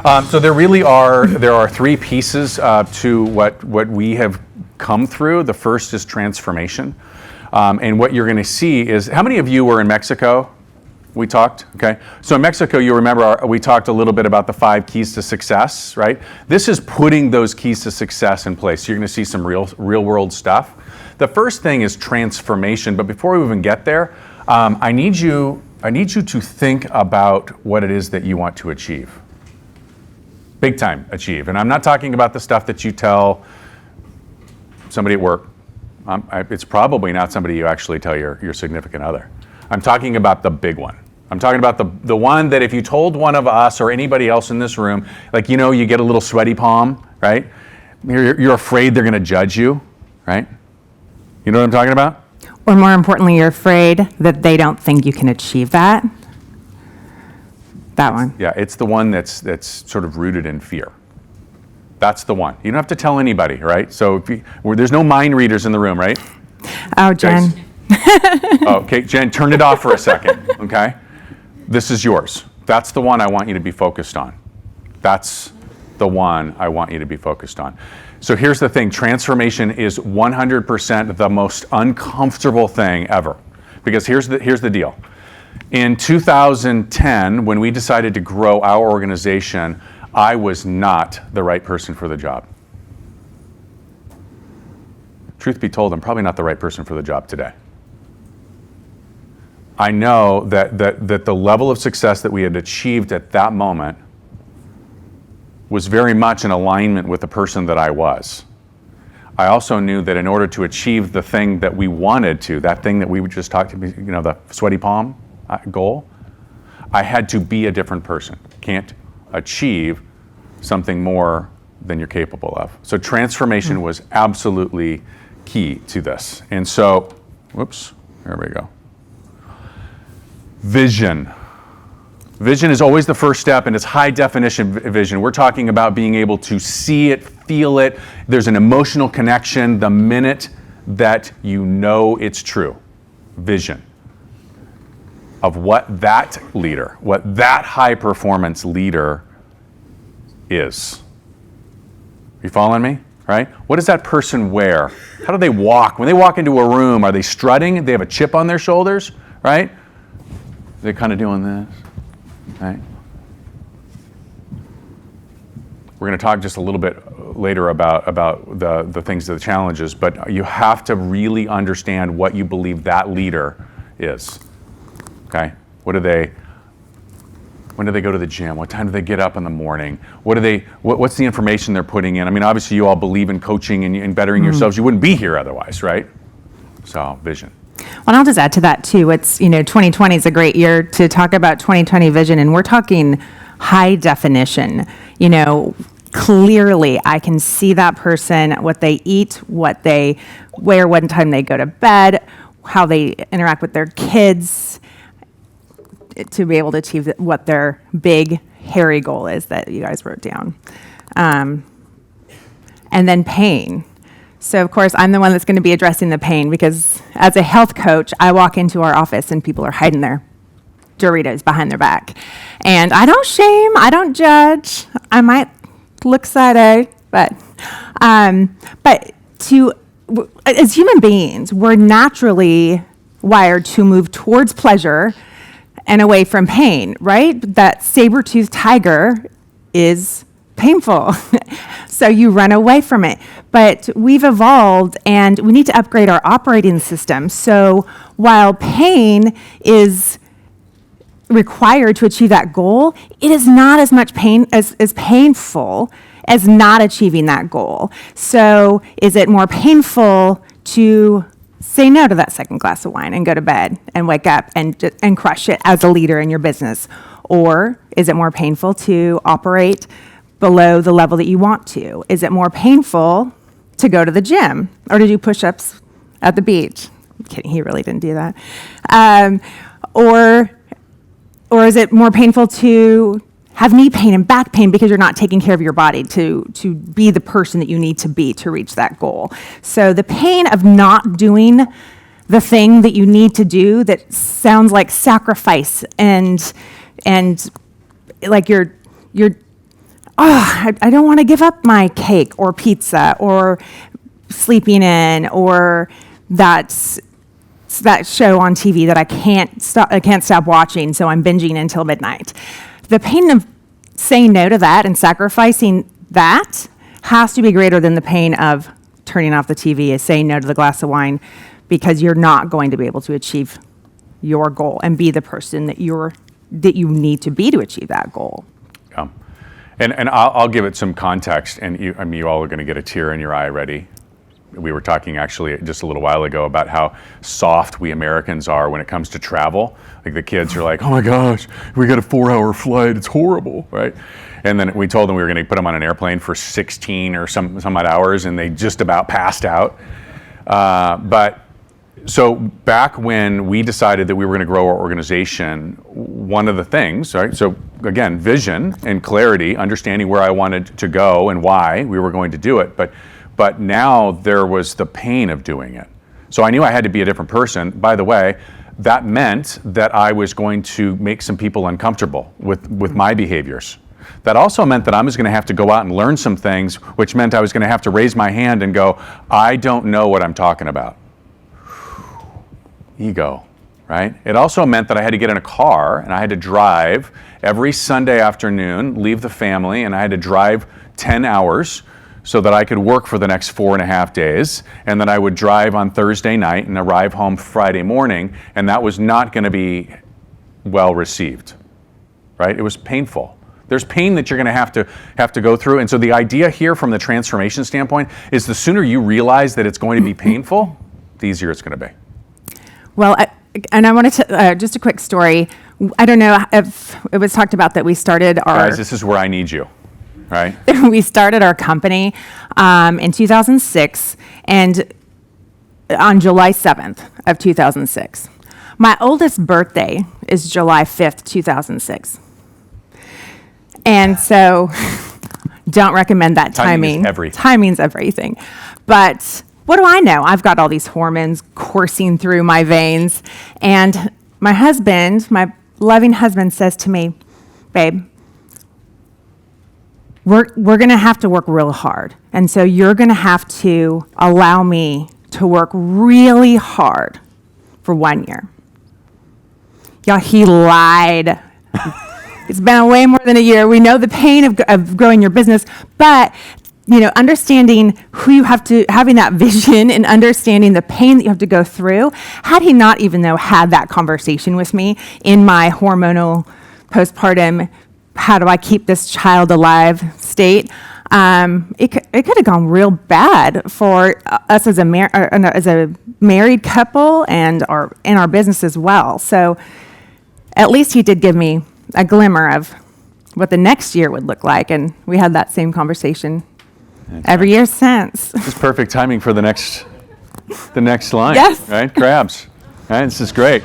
So there are three pieces to what we have come through. The first is transformation. And what you're going to see is, how many of you were in Mexico? We talked, okay? So in Mexico, you remember we talked a little bit about the 5 keys to success, right? This is putting those keys to success in place. You're going to see some real world stuff. The first thing is transformation, but before we even get there, I need you to think about what it is that you want to achieve. Big time achieve. And I'm not talking about the stuff that you tell somebody at work. It's probably not somebody you actually tell your significant other. I'm talking about the big one. I'm talking about the one that if you told one of us or anybody else in this room, like, you get a little sweaty palm, right? You're afraid they're going to judge you, right? You know what I'm talking about? Or more importantly, you're afraid that they don't think you can achieve that. That one. Yeah, it's the one that's sort of rooted in fear. That's the one. You don't have to tell anybody, right? So there's no mind readers in the room, right? Oh, Jen. Okay, Jen, turn it off for a second, okay? This is yours. That's the one I want you to be focused on. That's the one I want you to be focused on. So here's the thing. Transformation is 100% the most uncomfortable thing ever. Because here's the deal. In 2010, when we decided to grow our organization, I was not the right person for the job. Truth be told, I'm probably not the right person for the job today. I know that the level of success that we had achieved at that moment was very much in alignment with the person that I was. I also knew that in order to achieve the thing that we wanted to, that thing that we would just talk to, the sweaty palm goal, I had to be a different person. Can't achieve something more than you're capable of. So transformation was absolutely key to this. And so, there we go. Vision. Vision is always the first step, and it's high definition vision. We're talking about being able to see it, feel it. There's an emotional connection the minute that you know it's true. Vision of what that leader, what that high performance leader is. You following me? Right? What does that person wear? How do they walk? When they walk into a room, are they strutting? They have a chip on their shoulders, right? They're kind of doing this, right? We're going to talk just a little bit later about the things, the challenges, but you have to really understand what you believe that leader is, okay? When do they go to the gym? What time do they get up in the morning? What's the information they're putting in? I mean, obviously you all believe in coaching and bettering yourselves. You wouldn't be here otherwise, right? So, vision. Well, and I'll just add to that too. It's, 2020 is a great year to talk about 2020 vision, and we're talking high definition. Clearly I can see that person, what they eat, what they wear, what time they go to bed, how they interact with their kids, to be able to achieve what their big, hairy goal is that you guys wrote down. And then pain. So, of course, I'm the one that's going to be addressing the pain, because as a health coach, I walk into our office and people are hiding their Doritos behind their back. And I don't shame, I don't judge. I might look side-eye, but as human beings, we're naturally wired to move towards pleasure and away from pain, right? That saber-toothed tiger is painful. So you run away from it. But we've evolved and we need to upgrade our operating system. So while pain is required to achieve that goal, it is not as much pain as painful as not achieving that goal. So is it more painful to say no to that second glass of wine and go to bed and wake up and crush it as a leader in your business? Or is it more painful to operate below the level that you want to? Is it more painful to go to the gym or to do push-ups at the beach? I'm kidding, he really didn't do that. Or is it more painful to have knee pain and back pain because you're not taking care of your body to be the person that you need to be to reach that goal? So the pain of not doing the thing that you need to do that sounds like sacrifice and like you're I don't want to give up my cake or pizza or sleeping in or that show on TV that I can't stop watching, so I'm binging until midnight. The pain of saying no to that and sacrificing that has to be greater than the pain of turning off the TV and saying no to the glass of wine, because you're not going to be able to achieve your goal and be the person that you need to be to achieve that goal. Yeah. And I'll give it some context, and you all are going to get a tear in your eye already. We were talking actually just a little while ago about how soft we Americans are when it comes to travel. Like the kids are like, oh my gosh, we got a 4-hour flight, it's horrible, right? And then we told them we were going to put them on an airplane for 16 or some odd hours, and they just about passed out. So back when we decided that we were going to grow our organization, one of the things, right? So again, vision and clarity, understanding where I wanted to go and why we were going to do it. But now there was the pain of doing it. So I knew I had to be a different person. By the way, that meant that I was going to make some people uncomfortable with my behaviors. That also meant that I was going to have to go out and learn some things, which meant I was going to have to raise my hand and go, I don't know what I'm talking about. Ego, right? It also meant that I had to get in a car and I had to drive every Sunday afternoon, leave the family, and I had to drive 10 hours so that I could work for the next 4.5 days. And then I would drive on Thursday night and arrive home Friday morning, and that was not going to be well received, right? It was painful. There's pain that you're going to have to go through. And so the idea here from the transformation standpoint is the sooner you realize that it's going to be painful, the easier it's going to be. Well, and I wanted to, just a quick story. I don't know if it was talked about that we started our... Guys, this is where I need you, right? We started our company in 2006, and on July 7th of 2006. My oldest birthday is July 5th, 2006. And so don't recommend that timing. Timing is everything. Timing's everything. But what do I know? I've got all these hormones coursing through my veins. And my husband, my loving husband, says to me, babe, we're going to have to work real hard. And so you're going to have to allow me to work really hard for 1 year. Y'all, he lied. It's been way more than a year. We know the pain of growing your business, but understanding who you have to, having that vision and understanding the pain that you have to go through. Had he not even had that conversation with me in my hormonal postpartum, how do I keep this child alive state, it could have gone real bad for us as a married couple and in our business as well. So at least he did give me a glimmer of what the next year would look like, and we had that same conversation every year since. This is perfect timing for the next line. Yes. Right? Crabs. Right? This is great.